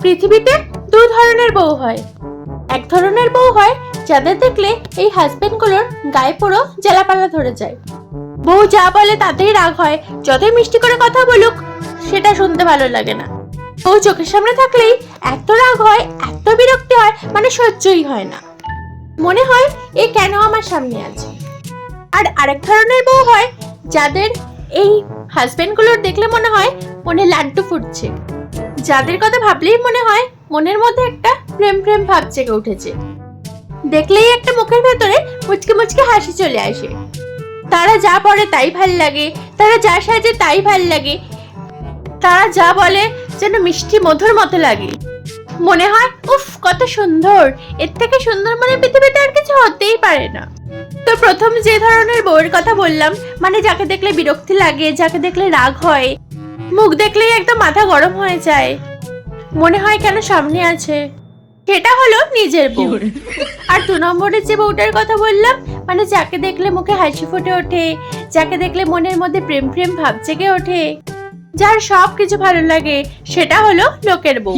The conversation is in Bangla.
পৃথিবীতে দু ধরনের বউ হয়। এক ধরনের বউ হয় যাদের দেখলে এই হাজবেন্ডগুলোর গায়ে পুরো জ্বালাপালা ধরে যায়। বউ যা বলে তাতেই রাগ হয়, যতই মিষ্টি করে কথা বলুক সেটা শুনতে ভালো লাগে না। বউ চোখের সামনে থাকলেই এত রাগ হয়, এত বিরক্তি হয়, মানে সহ্যই হয় না। মনে হয় এ কেন আমার সামনে আছে। আর আরেক ধরনের বউ হয় যাদের এই হাজবেন্ডগুলোর দেখলে মনে হয় মনে লাড্ডু ফুটছে, যাদের কথা ভাবলেই মনে হয় মনের মধ্যে একটা প্রেম প্রেম ভাব জেগে উঠেছে। দেখলেই একটা মুখের ভেতরে মুচকে মুচকে হাসি চলে আসে। তারা যা পড়ে তাই ভাল লাগে, তারা যা সাজে তাই ভাল লাগে, তারা যা বলে যেন মিষ্টি মধুর মতো লাগে। মনে হয় উফ কত সুন্দর, এর থেকে সুন্দর মনে পৃথিবীতে আর কিছু হতেই পারে না। তো প্রথম যে ধরনের বউয়ের কথা বললাম, মানে যাকে দেখলে বিরক্তি লাগে, যাকে দেখলে রাগ হয়, মুখ দেখলেই একদম মাথা গরম হয়ে যায়, মনে হয় কেন সামনে আছে, সেটা হলো নিজের বউ। আর দু নম্বরের যে বউটার কথা বললাম, মানে যাকে দেখলে মুখে হাসি ফুটে ওঠে, যাকে দেখলে মনের মধ্যে প্রেম প্রেম ভাব জেগে ওঠে, যার সব কিছু ভালো লাগে, সেটা হলো লোকের বউ।